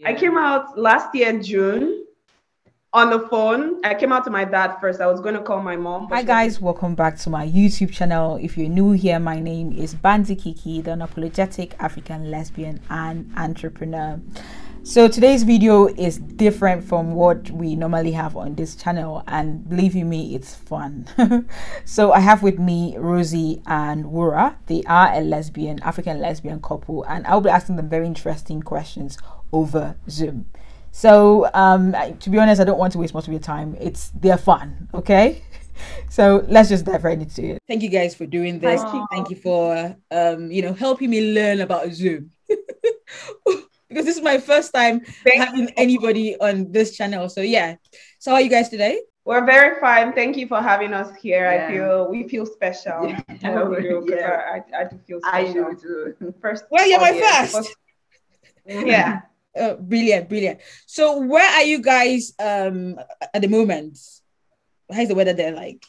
I came out last year, June, on the phone. I came out to my dad first. I was going to call my mom. Hi guys, welcome back to my YouTube channel. If you're new here, my name is Bandy Kiki, the unapologetic African lesbian and entrepreneur. So today's video is different from what we normally have on this channel, and believe you me, it's fun. So I have with me Rosy and Wura. They are a African lesbian couple, and I'll be asking them very interesting questions over Zoom. So to be honest, I don't want to waste much of your time. They're fun, okay? So let's just dive right into it. Thank you guys for doing this. Thank you for helping me learn about Zoom. Because this is my first time having anybody on this channel. So yeah. So how are you guys today? We're very fine. Thank you for having us here. Yeah. We feel special. Yeah. I do feel special. I do too. First. Well, you're my first. Yeah. Brilliant. So where are you guys at the moment? How's the weather there like?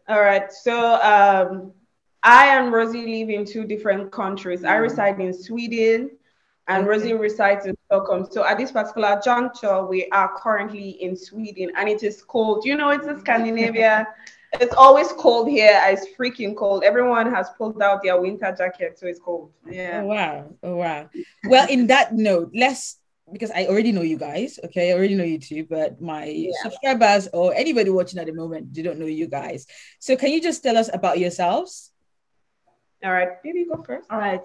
All right. So I and Rosy live in two different countries. I reside in Sweden. And Rosy resides in Stockholm. So at this particular juncture, we are currently in Sweden, and it is cold. You know, it's in Scandinavia. It's always cold here. It's freaking cold. Everyone has pulled out their winter jacket, so it's cold. Yeah. Oh wow. Well, in that note, because I already know you guys. Okay, I already know you too, but my subscribers or anybody watching at the moment, they don't know you guys. So can you just tell us about yourselves? All right, Baby, go first. All right.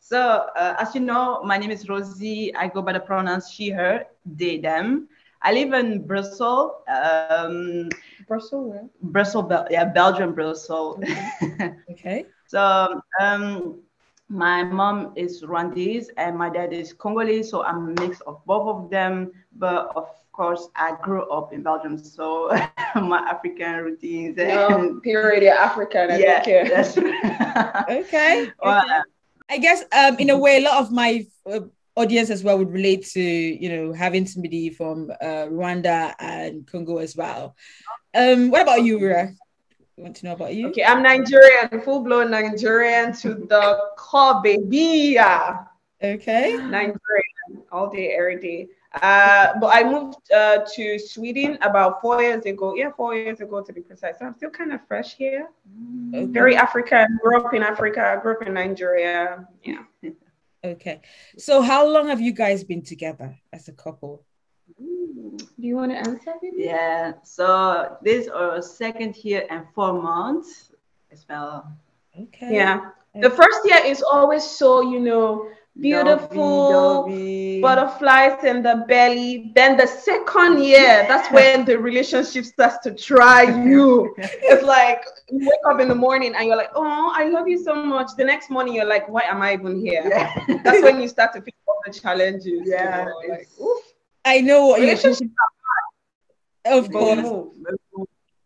So as you know, my name is Rosy. I go by the pronouns she, her, they, them. I live in Brussels. Brussels, where? Brussels, Belgium, Brussels. Okay. So my mom is Rwandese and my dad is Congolese. So I'm a mix of both of them. But of course, I grew up in Belgium, so my African routines. Period, African. Yeah, that's right. Okay. I guess in a way, a lot of my audience as well would relate to, having somebody from Rwanda and Congo as well. What about you, Wura? I want to know about you. Okay, I'm Nigerian, full-blown Nigerian to the core, baby. Okay. Nigerian, all day, every day. But I moved to Sweden about 4 years ago. Yeah, 4 years ago to be precise. So I'm still kind of fresh here. Okay. Very African. Grew up in Africa. Grew up in Nigeria. Yeah. Okay. So how long have you guys been together as a couple? Do you want to answer it? Yeah. So this is our second year and 4 months as well. Okay. Yeah. The first year is always so, beautiful, dovey. Butterflies in the belly. Then the second year, that's when the relationship starts to try you. It's like you wake up in the morning and you're like, oh, I love you so much. The next morning you're like, why am I even here? Yeah. That's when you start to pick up the challenges. Yeah. Like, oof. I know what you're talking about. Of course.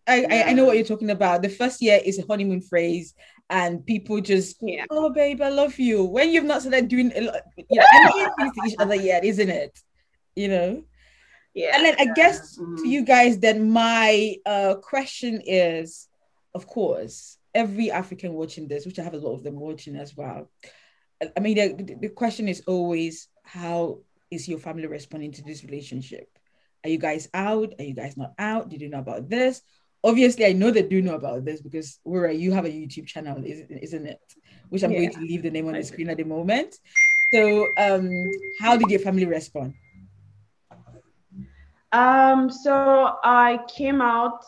I know what you're talking about. The first year is a honeymoon phase, and people just, oh, babe, I love you. When you've not started doing a lot, things to each other yet, isn't it? Yeah. And then I guess to you guys, then my question is, of course, every African watching this, which I have a lot of them watching as well. I mean, the question is always, how is your family responding to this relationship? Are you guys out? Are you guys not out? Did you know about this? Obviously, I know they do know about this because Wura, you have a YouTube channel, isn't it? Which I'm going to leave the name on the screen at the moment. So, how did your family respond? So I came out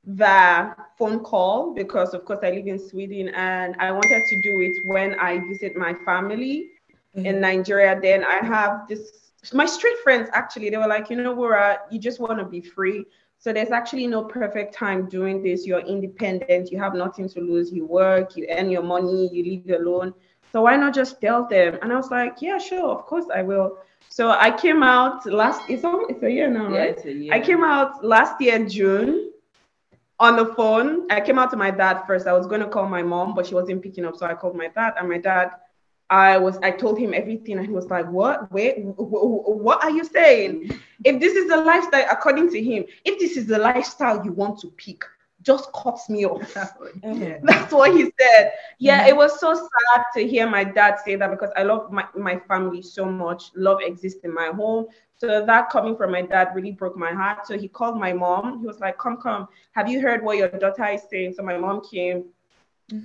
via phone call because, of course, I live in Sweden, and I wanted to do it when I visit my family in Nigeria. Then I have my street friends, actually, they were like, Wura, you just want to be free. So there's actually no perfect time doing this. You're independent. You have nothing to lose. You work, you earn your money, you live alone. So why not just tell them? And I was like, yeah, sure, of course I will. So I came out it's a year now, right? It's a year. I came out last year, June, on the phone. I came out to my dad first. I was going to call my mom, but she wasn't picking up. So I called my dad, and my dad, I told him everything, and he was like, what? Wait, what are you saying? If this is the lifestyle, according to him, if this is the lifestyle you want to pick, just cuts me off. Yeah. That's what he said. Yeah, it was so sad to hear my dad say that, because I love my family so much. Love exists in my home. So that coming from my dad really broke my heart. So he called my mom. He was like, come, have you heard what your daughter is saying? So my mom came,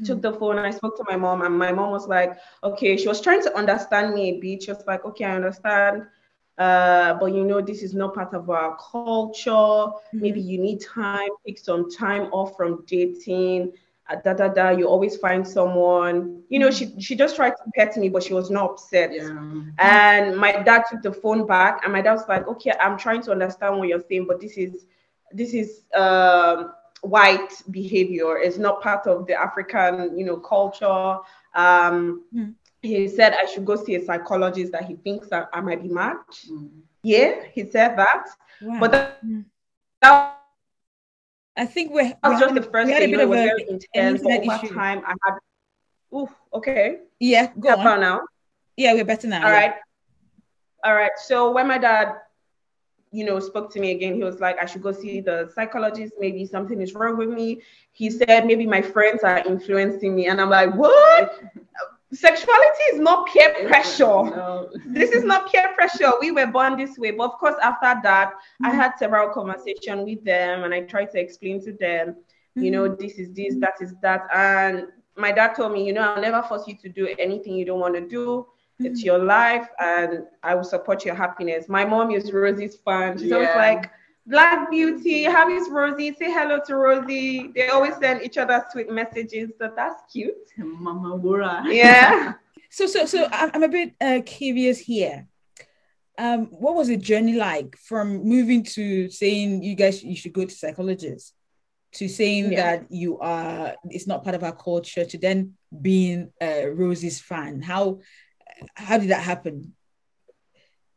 took the phone, and I spoke to my mom, and my mom was like, okay, she was trying to understand me a bit. She was like, okay, I understand. But you know, this is not part of our culture. Maybe you need time, take some time off from dating. You always find someone. You know, she just tried to pet me, but she was not upset. And my dad took the phone back, and my dad was like, okay, I'm trying to understand what you're saying, but this is white behavior. It's not part of the African, you know, culture. He said I should go see a psychologist, that he thinks that I might be matched. Yeah, he said that. Wow. But that I think was just the first day. You know, it was very intense. But over time, I had. Okay. Yeah, go on. Now. Yeah, we're better now. All right. So when my dad, you know, spoke to me again, he was like, I should go see the psychologist. Maybe something is wrong with me. He said maybe my friends are influencing me, and I'm like, what? Sexuality is not peer pressure. No. This is not peer pressure. We were born this way. But of course, after that, I had several conversations with them, and I tried to explain to them, you know, this is this, that is that. And my dad told me, you know, I'll never force you to do anything you don't want to do. It's your life, and I will support your happiness. My mom is Rosy's fan. She's always like, Black Beauty, how is Rosy? Say hello to Rosy. They always send each other sweet messages, so that's cute. Mama Wura. Yeah. So I'm a bit curious here. What was the journey like from moving to saying you should go to psychologists, to saying that it's not part of our culture, to then being Rosy's fan? How did that happen?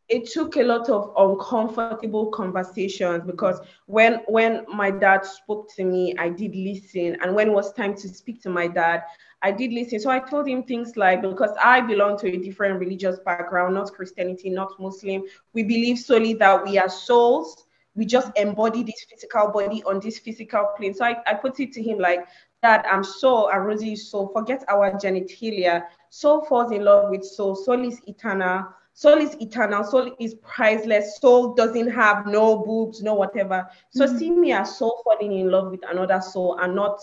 It took a lot of uncomfortable conversations, because when my dad spoke to me, I did listen. And when it was time to speak to my dad, I did listen. So I told him things like, because I belong to a different religious background, not Christianity, not Muslim. We believe solely that we are souls. We just embody this physical body on this physical plane. So I put it to him like, Dad, I'm soul and Rosy is soul. Forget our genitalia. Soul falls in love with soul. Soul is eternal. Soul is eternal. Soul is priceless. Soul doesn't have no boobs, no whatever. So see me as soul falling in love with another soul, and not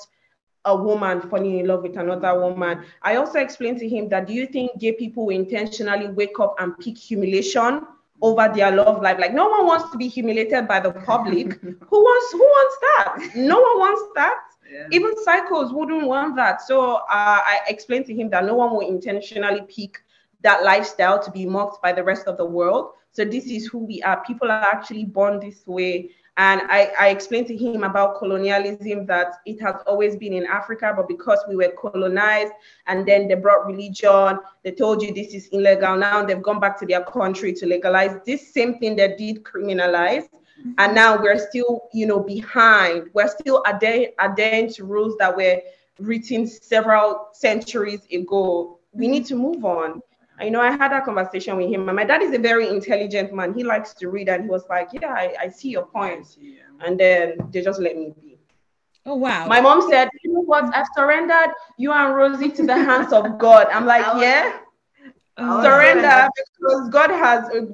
a woman falling in love with another woman. I also explained to him that, do you think gay people will intentionally wake up and pick humiliation over their love life? Like, no one wants to be humiliated by the public. Who wants that? No one wants that. Yeah. Even psychos wouldn't want that. So I explained to him that no one will intentionally pick that lifestyle to be mocked by the rest of the world. So this is who we are. People are actually born this way. And I explained to him about colonialism, that it has always been in Africa, but because we were colonized and then they brought religion, they told you this is illegal. Now they've gone back to their country to legalize this same thing they did criminalize. And now we're still, you know, behind. We're still adhering to rules that were written several centuries ago. We need to move on. You know, I had that conversation with him. And my dad is a very intelligent man. He likes to read, and he was like, yeah, I see your point. And then they just let me be. Oh, wow. My mom said, you know what? I've surrendered you and Rosy to the hands of God. I'm like, surrender, because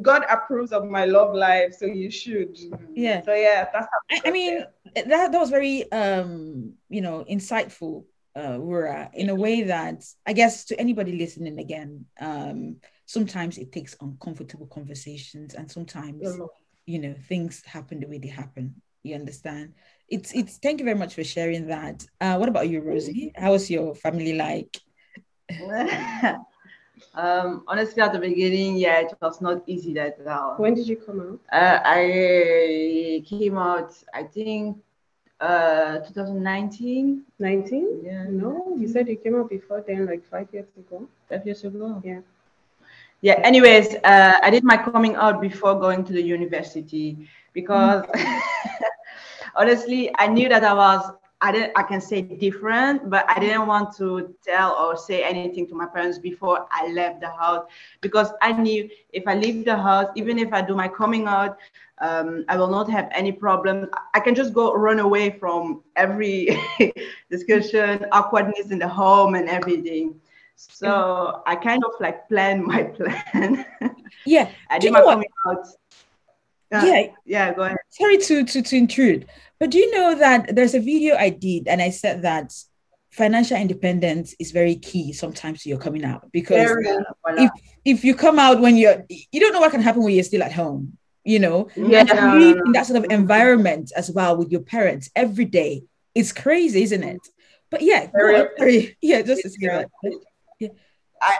God approves of my love life, so you should. Yeah. So yeah, that's how I mean, that was very you know, insightful, Wura, in a way that I guess to anybody listening again, sometimes it takes uncomfortable conversations, and sometimes you know, things happen the way they happen. You understand? It's thank you very much for sharing that. What about you, Rosy? How was your family like? Honestly, at the beginning, it was not easy that well. When did you come out? I came out, I think, 2019. 19? Yeah. No, you said you came out before then, like 5 years ago. 5 years ago. Yeah. Yeah. Anyways, I did my coming out before going to the university, because honestly, I knew that I was I can say different, but I didn't want to tell or say anything to my parents before I left the house, because I knew if I leave the house, even if I do my coming out, I will not have any problems. I can just go run away from every discussion, awkwardness in the home and everything. So I kind of like planned my plan. Yeah. I did my coming out. Yeah, go ahead. Sorry to intrude, but do you know that there's a video I did and I said that financial independence is very key sometimes to your coming out, because if you come out when you don't know what can happen when you're still at home, you know, and to live in that sort of environment as well with your parents every day, it's crazy, isn't it? But yeah, just to say that. Yeah.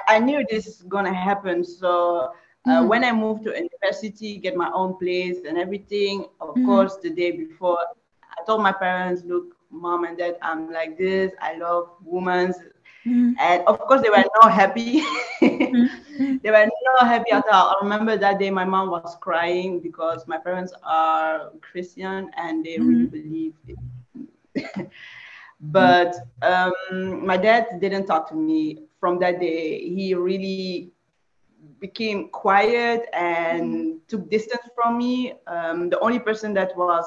I knew this is gonna happen, so when I moved to university, get my own place and everything, of course, the day before, I told my parents, look, mom and dad, I'm like this, I love women. And of course, they were not happy. They were not happy at all. I remember that day my mom was crying because my parents are Christian and they really believe it. But my dad didn't talk to me from that day. He really became quiet and took distance from me. The only person that was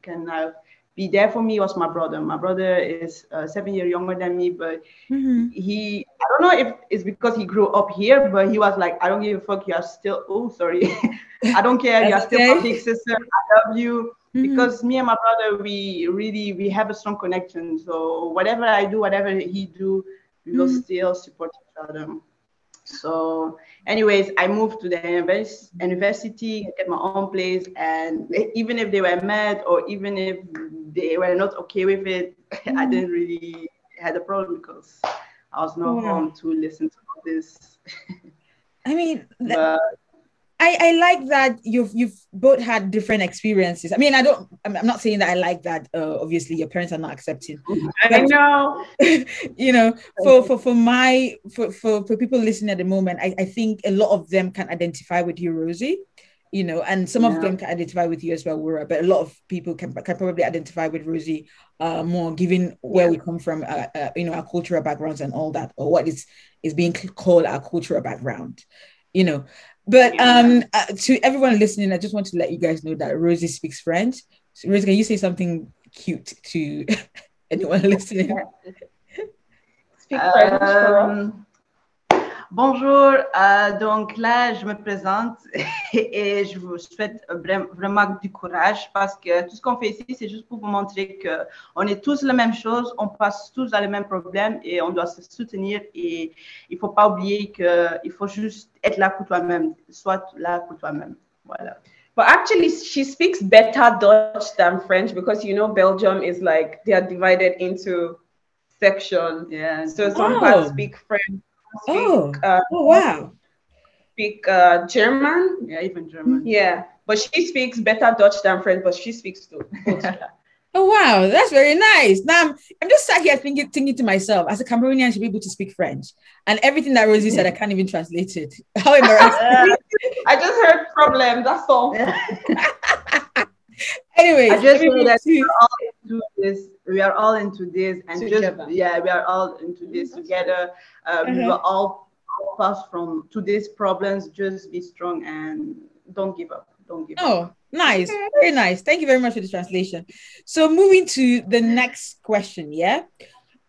can be there for me was my brother. My brother is 7 years younger than me, but I don't know if it's because he grew up here, but he was like, I don't give a fuck, you are still, I don't care, you are still my big sister, I love you. Because me and my brother, we have a strong connection. So whatever I do, whatever he do, we will still support each other. So anyways, I moved to the university, get my own place, and even if they were mad or even if they were not okay with it, I didn't really had a problem because I was not home to listen to all this. I mean, I like that you've both had different experiences. I mean, I'm not saying that I like that. Obviously, your parents are not accepting. I know. You know, for people listening at the moment, I think a lot of them can identify with you, Rosy. You know, and some of them can identify with you as well, Wura. But a lot of people can probably identify with Rosy more, given where we come from, you know, our cultural backgrounds and all that, or what is being called our cultural background. You know. But to everyone listening, I just want to let you guys know that Rosy speaks French. So, Rosy, can you say something cute to anyone listening? Speak French for us. Bonjour, donc là, je me présente et je vous souhaite vraiment du courage parce que tout ce qu'on fait ici, c'est juste pour vous montrer qu'on est tous la même chose, on passe tous dans les mêmes problèmes et on doit se soutenir et il ne faut pas oublier qu'il faut juste être là pour toi-même, sois là pour toi-même. Voilà. But actually, she speaks better Dutch than French because, you know, Belgium is like, they are divided into sections. Yeah. So some parts speak French. Wow. Speak German. Yeah, even German. Yeah, but she speaks better Dutch than French, but she speaks too. Oh wow, that's very nice. Now I'm just sat here thinking to myself, as a Cameroonian, I should be able to speak French, and everything that Rosy said, I can't even translate it. How embarrassing! I just heard problem. That's all. Anyways, I just say that we are all into this, and together. We are all into this together. We will all pass from today's problems. Just be strong and don't give up. Don't give up. Nice. Very nice. Thank you very much for the translation. So moving to the next question,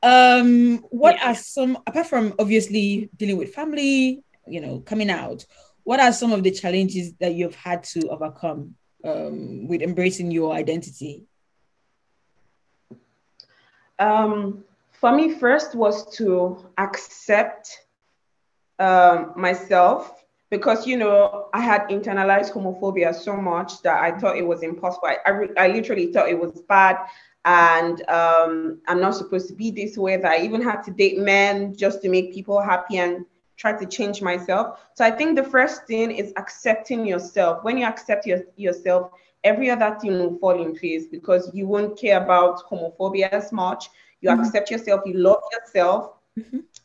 what are some, apart from obviously dealing with family, you know, coming out, what are some of the challenges that you've had to overcome with embracing your identity? For me, first was to accept myself, because, you know, I had internalized homophobia so much that I thought it was impossible. I literally thought it was bad, and I'm not supposed to be this way. That I even had to date men just to make people happy and try to change myself. So I think the first thing is accepting yourself. When you accept yourself, every other thing will fall in place, because you won't care about homophobia as much. You accept yourself, you love yourself,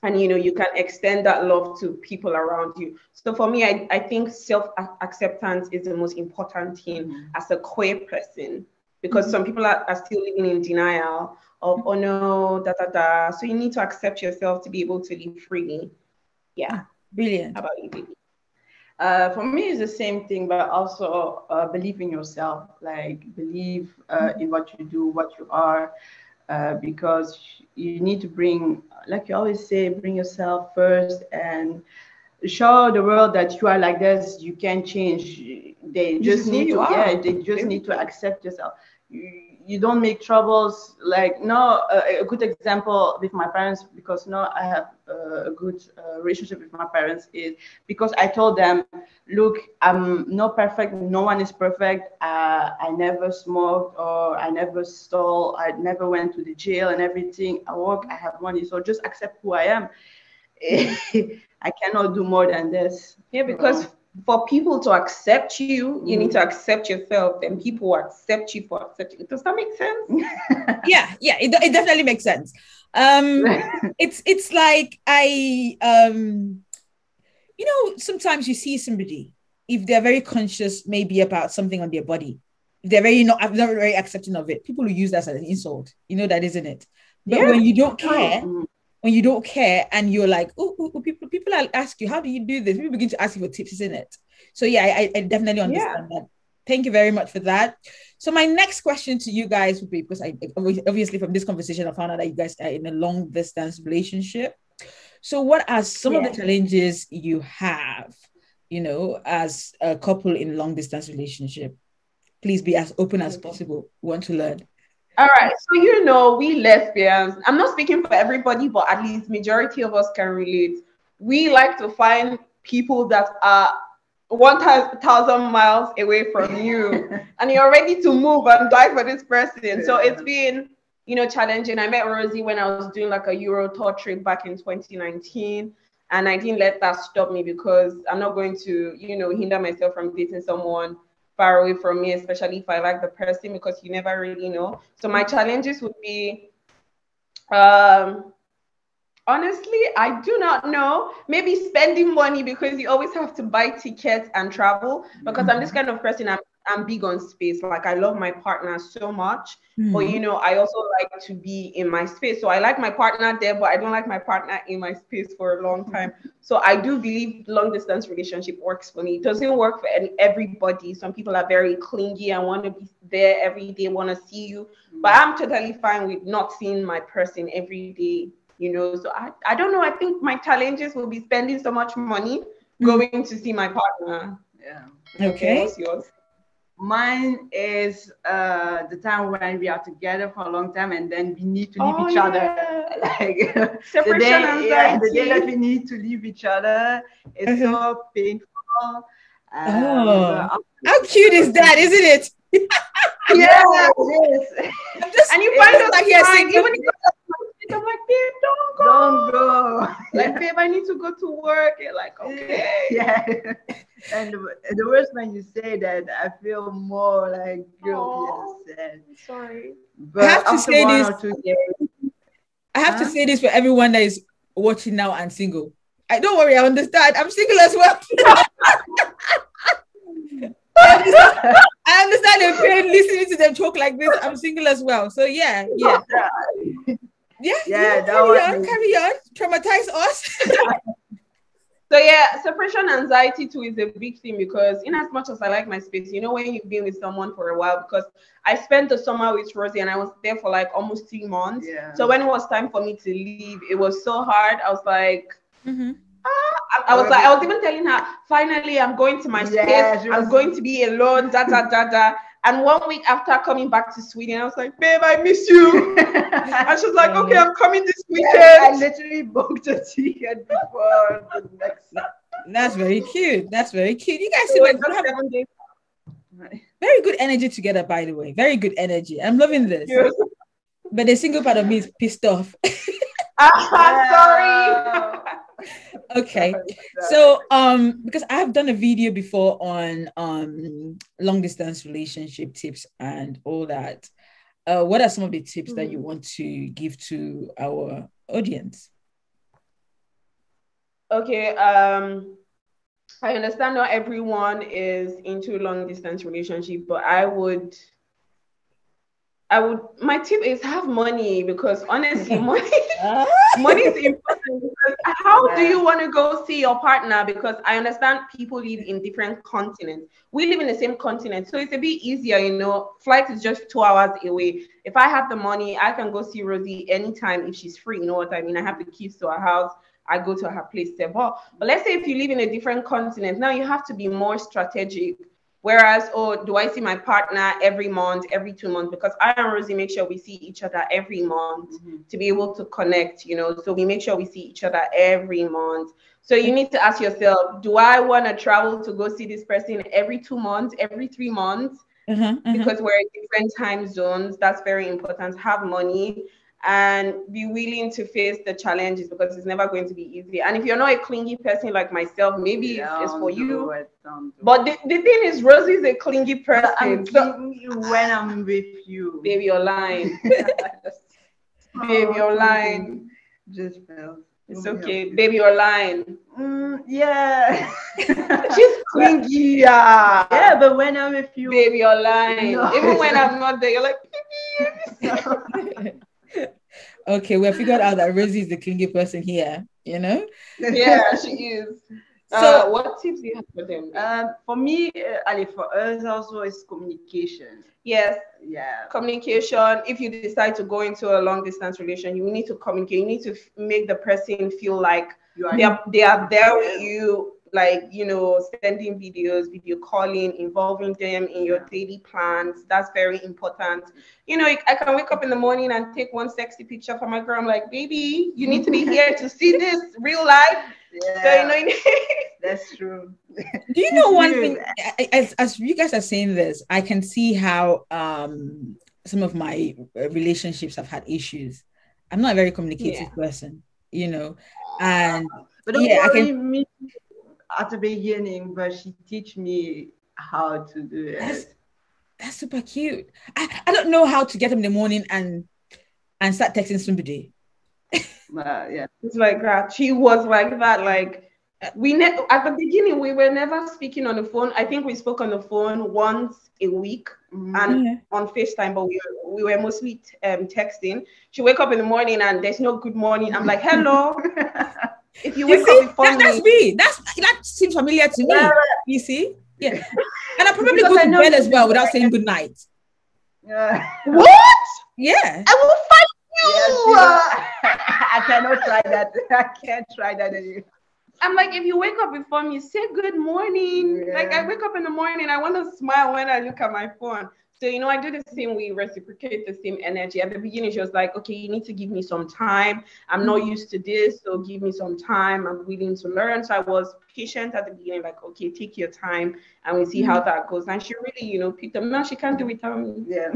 and, you know, you can extend that love to people around you. So for me, I think self-acceptance is the most important thing as a queer person. because some people are still living in denial of, oh no, da da da. So you need to accept yourself to be able to live freely. Yeah. Brilliant. How about you, baby? For me, it's the same thing, but also believe in yourself. Like believe in what you do, what you are, because you need to bring, like you always say, bring yourself first and show the world that you are like this. You can change. They just need to, they just need to accept yourself. You don't make troubles. Like no, a good example with my parents, because no, I have a good relationship with my parents, is because I told them, look, I'm not perfect. No one is perfect. I never smoked or I never stole. I never went to the jail and everything. I work. I have money. So just accept who I am. I cannot do more than this. Yeah, because for people to accept you, you need to accept yourself, and people accept you for accepting. Does that make sense? Yeah, it definitely makes sense. It's like sometimes you see somebody, if they're very conscious maybe about something on their body, if they're not very accepting of it, people will use that as an insult. You know that, isn't it? But when you don't care, and you're like, people ask you, how do you do this? People begin to ask you for tips, isn't it? So yeah, I definitely understand that. Thank you very much for that. So my next question to you guys would be, because I obviously from this conversation I found out that you guys are in a long distance relationship. So what are some of the challenges you have, as a couple in long distance relationship? Please be as open as possible. We want to learn. All right. So, we lesbians, I'm not speaking for everybody, but at least majority of us can relate. We like to find people that are 1,000 miles away from you and you're ready to move and die for this person. So it's been, challenging. I met Rosy when I was doing like a Euro tour trip back in 2019. And I didn't let that stop me, because I'm not going to, hinder myself from dating someone far away from me, especially if I like the person, because you never really know. So my challenges would be, honestly, I do not know. Maybe spending money, because you always have to buy tickets and travel, because I'm this kind of person. I'm big on space. Like, I love my partner so much, but I also like to be in my space. So I like my partner there, but I don't like my partner in my space for a long time. So I do believe long distance relationship works for me. It doesn't work for everybody. Some people are very clingy and want to be there every day, want to see you. But I'm totally fine with not seeing my person every day. So I don't know. I think my challenges will be spending so much money going to see my partner. Yeah. Okay. What's yours? Mine is the time when we are together for a long time and then we need to leave each other. Like separation anxiety. The day that we need to leave each other is so painful. How cute is that, isn't it? Yeah, it is. And you find us like even I'm like, babe, don't go. Like, babe, I need to go to work. You're like, okay. Yeah. And the worst when you say that, I feel more like guilty and sad. Sorry. But I have to say this. 1 or 2 days. I have to say this for everyone that is watching now and single. Don't worry, I understand. I'm single as well. I understand the pain listening to them talk like this. I'm single as well. So yeah. Carry on. Traumatize us. So yeah, separation anxiety too is a big thing, because in as much as I like my space, when you've been with someone for a while, because I spent the summer with Rosy and I was there for like almost 3 months. Yeah. So when it was time for me to leave, it was so hard. I was like, I was even telling her, finally, I'm going to my space. I'm going to be alone, And 1 week after coming back to Sweden, I was like, babe, I miss you. And she was like, okay, I'm coming this weekend. I literally booked a ticket before the next. That's very cute. You guys seem like you have 7 days. Very good energy together, by the way. Very good energy. I'm loving this. Yes. But the single part of me is pissed off. Sorry. Okay, so because I have done a video before on long distance relationship tips and all that, what are some of the tips that you want to give to our audience? Okay, I understand not everyone is into long distance relationship, but I would my tip is have money, because honestly, money is important. Because how do you want to go see your partner? Because I understand people live in different continents. We live in the same continent, so it's a bit easier, you know. Flight is just 2 hours away. If I have the money, I can go see Rosie anytime if she's free. You know what I mean? I have the keys to her house. I go to her place there. But let's say if you live in a different continent, now you have to be more strategic. Whereas, do I see my partner every month, every 2 months? Because I and Rosie make sure we see each other every month to be able to connect, you know. So we make sure we see each other every month. So you need to ask yourself, do I want to travel to go see this person every 2 months, every 3 months? Because we're in different time zones. That's very important. Have money and be willing to face the challenges, because it's never going to be easy. And if you're not a clingy person like myself, maybe it's for you. But the thing is, Rosie is a clingy person. I'm clingy when I'm with you. Baby, you're lying. Baby, you're lying. Just felt. It's okay. Baby, you're lying. Yeah. She's clingy. Yeah, but when I'm with you. Baby, you're lying. No. Even when I'm not there, you're like, baby. Okay, we have figured out that Rosie is the clingy person here, you know? Yeah, she is. So what tips do you have for them? For me, Ali, for us also is communication. Yes. Yeah. Communication. If you decide to go into a long distance relation, you need to communicate. You need to make the person feel like they are there with you, like, you know, sending videos, video calling, involving them in your daily plans. That's very important. You know, I can wake up in the morning and take one sexy picture for my girl. I'm like, baby, you need to be here to see this real life. Yeah. So, you know, that's true. Do you know one thing? As you guys are saying this, I can see how some of my relationships have had issues. I'm not a very communicative person, you know, and but don't worry, me at the beginning, but she teach me how to do it. That's super cute. I don't know how to get up in the morning and start texting somebody. Yeah, it's like that. She was like that. Like at the beginning, we were never speaking on the phone. I think we spoke on the phone once a week and on FaceTime, but we were mostly texting. She wake up in the morning and there's no good morning. I'm like, hello. If you wake up before me, that's me. That seems familiar to me. You see, yeah. And I probably go to bed as well without saying good night. What? Yeah. I will fight you. I cannot try that. I can't try that anymore. I'm like, if you wake up before me, say good morning. Yeah. Like I wake up in the morning, I want to smile when I look at my phone. So, you know, I do the same. We reciprocate the same energy. At the beginning, she was like, okay, you need to give me some time. I'm not used to this, so give me some time. I'm willing to learn. So I was patient at the beginning, like, okay, take your time and we'll see how that goes. And she really, you know, picked up. No, she can't do it without me. Yeah.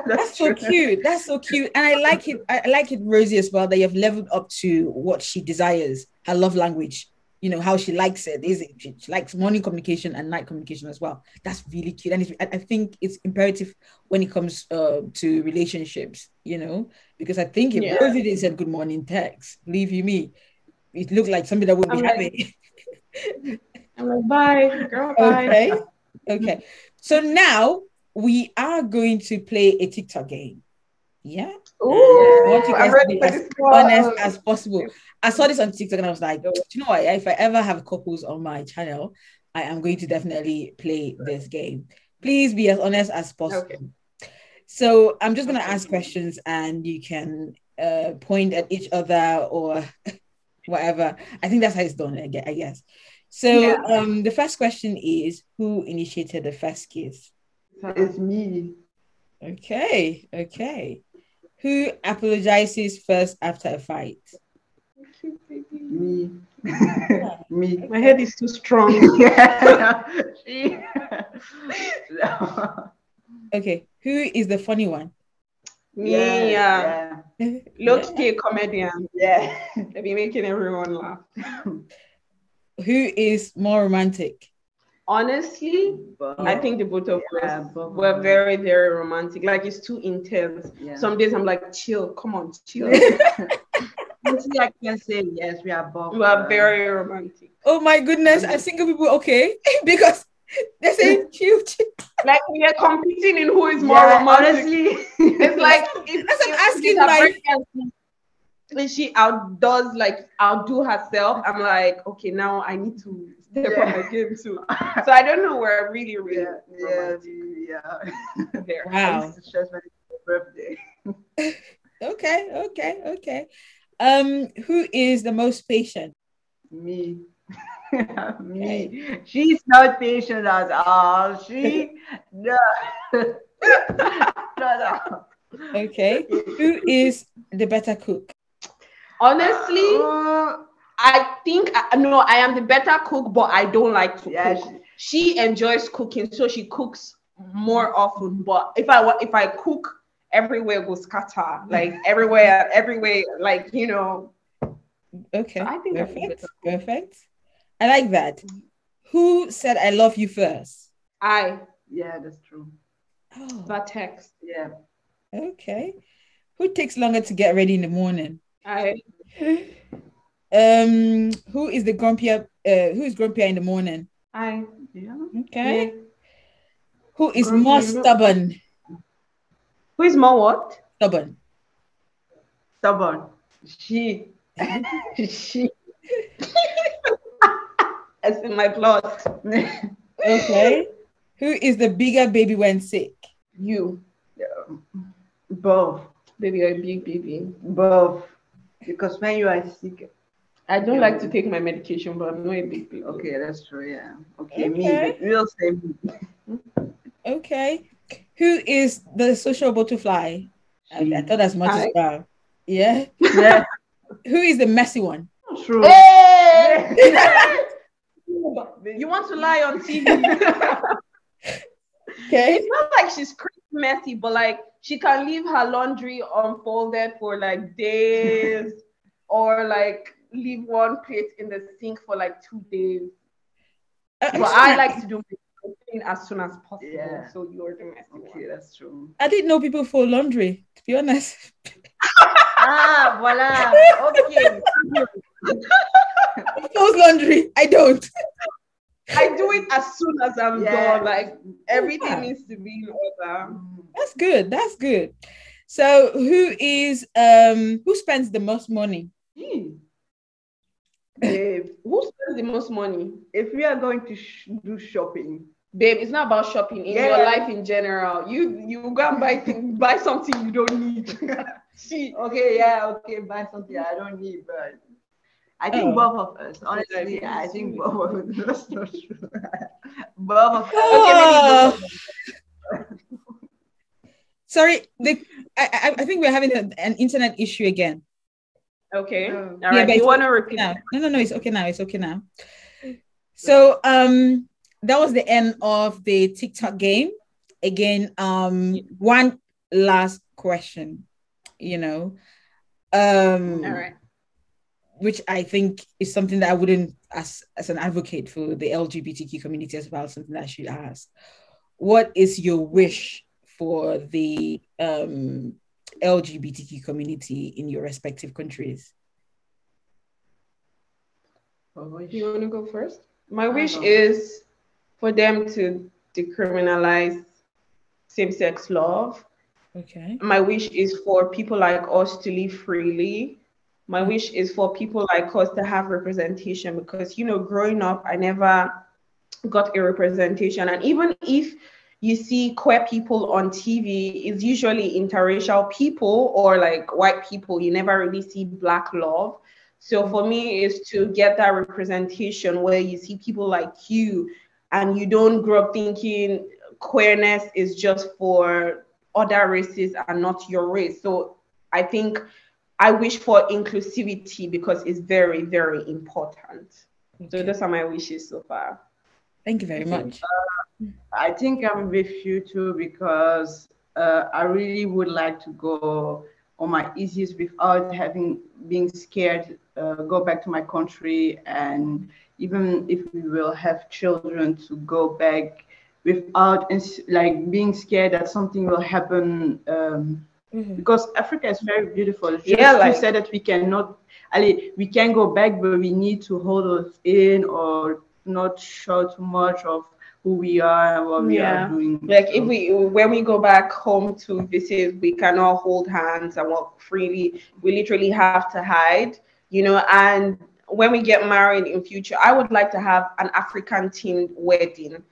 That's so cute. That's so cute. And I like it, Rosie, as well, that you've leveled up to what she desires, her love language. You know, how she likes it. She likes morning communication and night communication as well. That's really cute. And I think it's imperative when it comes to relationships, you know, because I think if Rosie didn't send good morning text, believe you me, it looked like somebody that wouldn't be happy. I'm like, bye, girl, bye. Okay. So now we are going to play a TikTok game. Yeah. Ooh, I want you guys to be as honest as possible. I saw this on TikTok and I was like, do you know what? If I ever have couples on my channel, I am going to definitely play this game. Please be as honest as possible. Okay. So I'm just going to ask questions and you can point at each other or whatever. I think that's how it's done, I guess. So the first question is, who initiated the first kiss? It's me. Okay. Who apologizes first after a fight? Me. Me. My head is too strong. Okay. Who is the funny one? Me. Low-key comedian. Yeah. They be making everyone laugh. Who is more romantic? Honestly, I think the both of us were very, very romantic. Like, it's too intense. Yeah. Some days I'm like, chill, come on, chill. I can say yes, we are both. We are very romantic. Oh my goodness, are single people okay? Because They're saying chill. Like we are competing in who is more romantic. Honestly, it's like I'm asking my. She outdo herself. I'm like, okay, now I need to step on my game too. So I don't know where I really there. Wow. I used to stress my birthday. Okay. Who is the most patient? Me. Me. She's not patient at all. She no. No. Okay. Who is the better cook? Honestly, I think I am the better cook, but I don't like to cook. She enjoys cooking, so she cooks more often. But if I cook, everywhere goes scatter, like everywhere, like Okay, so I think perfect. I like that. Who said I love you first? Yeah, that's true. Oh, that text. Yeah. Okay. Who takes longer to get ready in the morning? Who is grumpier in the morning? Yeah. Okay. Yeah. Who is more stubborn? Who is more what? Stubborn. She. It's in my blood. Okay. Who is the bigger baby when sick? You. Both. Baby, you're a big baby. Both. Because when you are sick, I don't like to take my medication, but I'm not a big baby. Okay, that's true. Yeah. Okay. Me, but we'll say me. Okay. Who is the social butterfly? I thought as much as well. Yeah. Yeah. Who is the messy one? True. Hey! You want to lie on TV? Okay. It's not like she's crazy messy, but like she can leave her laundry unfolded for like days, or like leave one plate in the sink for like 2 days. But I like to do my thing as soon as possible. Yeah. So you're the messy one. Okay, that's true. I didn't know people fold laundry, to be honest. Voila. Okay. Fold laundry. I don't. I do it as soon as I'm done. Like everything needs to be in order. That's good. So who spends the most money? Babe, who spends the most money? If we are going to do shopping, babe, it's not about shopping. In your life in general, you go and buy something you don't need. buy something I don't need, but I think both of us. Honestly, I think both of us. That's not true. Both of us. Oh. Okay, sorry, I think we're having an internet issue again. Okay. All right. You want to repeat? No, it's okay now. So that was the end of the TikTok game. Again, one last question, all right, which I think is something that I wouldn't, as an advocate for the LGBTQ community as well, something that I should ask. What is your wish for the LGBTQ community in your respective countries? You want to go first? My wish is for them to decriminalize same-sex love. Okay. My wish is for people like us to live freely. My wish is for people like us to have representation, because, growing up, I never got a representation. And even if you see queer people on TV, it's usually interracial people or like white people. You never really see Black love. So for me, is to get that representation where you see people like you, and you don't grow up thinking queerness is just for other races and not your race. So I think I wish for inclusivity, because it's very, very important. Okay. So those are my wishes so far. Thank you very much. I think I'm with you too, because I really would like to go on my easiest without being scared, go back to my country, and even if we will have children, to go back without being scared that something will happen, because Africa is very beautiful. Just to say that we can go back, but we need to hold us in or not show too much of who we are and what we are doing. Like if when we go back home to visit, we cannot hold hands and walk freely. We literally have to hide, you know. And when we get married in future, I would like to have an African themed wedding.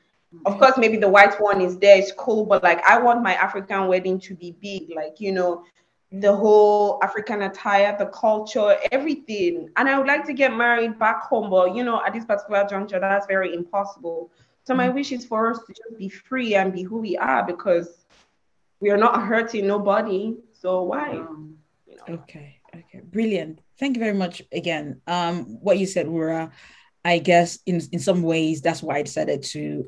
Of course, maybe the white one is there, it's cool, but like I want my African wedding to be big, like, you know, the whole African attire, the culture, everything. And I would like to get married back home, but you know, at this particular juncture, that's very impossible. So my wish is for us to just be free and be who we are, because we are not hurting nobody. So why? You know? Okay, brilliant. Thank you very much again. What you said, Wura, I guess in some ways that's why I decided to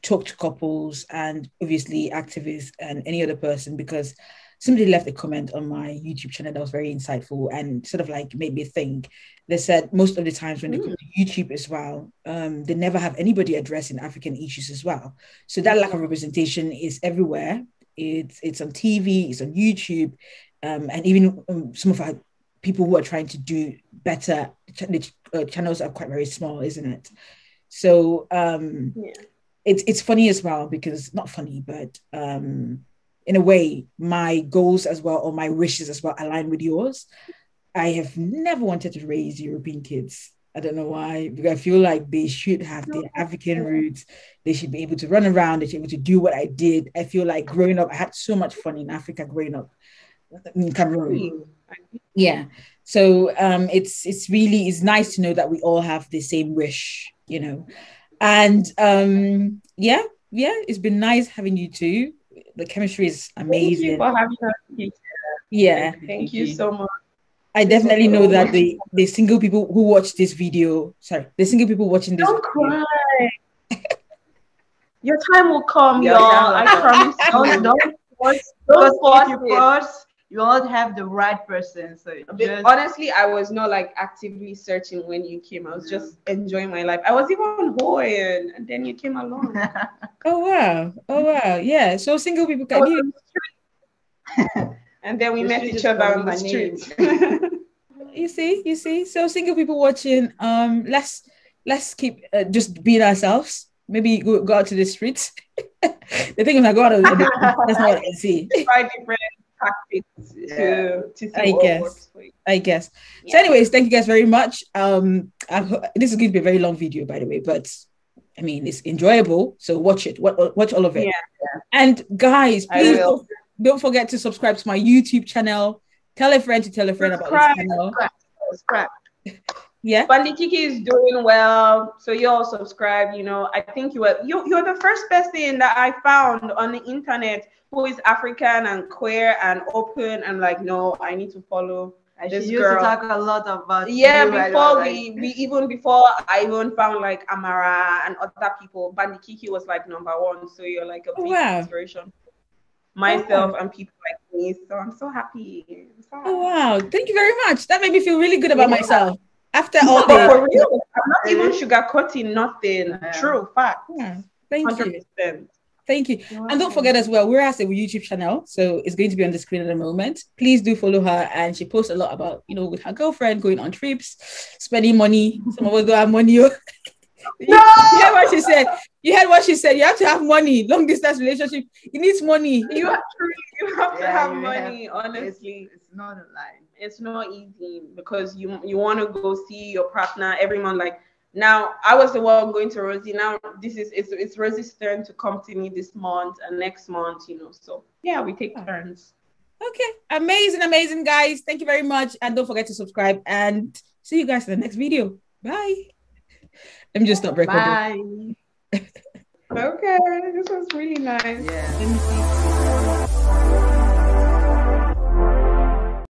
talk to couples and obviously activists and any other person, because somebody left a comment on my YouTube channel that was very insightful and sort of like made me think. They said most of the times when they come to YouTube as well, they never have anybody addressing African issues as well. So that lack of representation is everywhere. It's on TV, it's on YouTube, and even some of our people who are trying to do better, the channels are quite very small, isn't it? So it's funny as well, because not funny, but in a way, my goals as well, or my wishes as well, align with yours. I have never wanted to raise European kids. I don't know why, because I feel like they should have their African roots. They should be able to run around. They should be able to do what I did. I feel like growing up, I had so much fun in Africa growing up in Cameroon. Yeah. So it's nice to know that we all have the same wish, you know. And it's been nice having you two. The chemistry is amazing. Thank you for having us. Yeah. Thank you so much. I definitely know that the single people who watch this video, the single people watching this Don't cry. Your time will come, y'all. I promise. Don't force. You won't have the right person. So honestly, I was not like actively searching when you came. I was just enjoying my life. I was even on Hawaiian, and then you came along. Oh wow. Yeah. So single people can and then we met each other on the street. You see. So single people watching, let's keep just being ourselves. Maybe go out to the streets. The thing is, I go out. That's not what I see. Try different tactics to see what works for you. I guess. Yeah. So anyways, thank you guys very much. This is going to be a very long video, by the way, but I mean, it's enjoyable. So watch it. Watch all of it. Yeah. And guys, please don't forget to subscribe to my YouTube channel. Tell a friend to tell a friend about this channel. Subscribe. Yeah. Bandy Kiki is doing well, so you all subscribe. You know, I think you're the first person that I found on the internet who is African and queer and open and like, no, I need to follow this she girl. Used to talk a lot about before before I even found like Amara and other people, Bandy Kiki was like #1. So you're like a big inspiration. Myself and people like me. So I'm so happy. Oh wow. Thank you very much. That made me feel really good about myself. After all this. For real. I'm not even sugarcoating nothing. True fact. Yeah. Thank 100%. you. Thank you. And don't forget as well, Wura has a YouTube channel, so it's going to be on the screen at the moment. Please do follow her, and she posts a lot about, you know, with her girlfriend, going on trips, spending money. Some of us don't have money. You heard what she said. You have to have money. Long distance relationship, it needs money. You have to have money. Honestly, it's not a lie. It's not easy because you want to go see your partner every month. Like now, I was the one going to Rosy. Now it's Rosy's turn to come to me this month and next month. You know, so yeah, we take turns. Okay, amazing, guys. Thank you very much, and don't forget to subscribe. And see you guys in the next video. Bye. Let me just stop recording. Bye. Okay, this was really nice. Yeah. Let me see.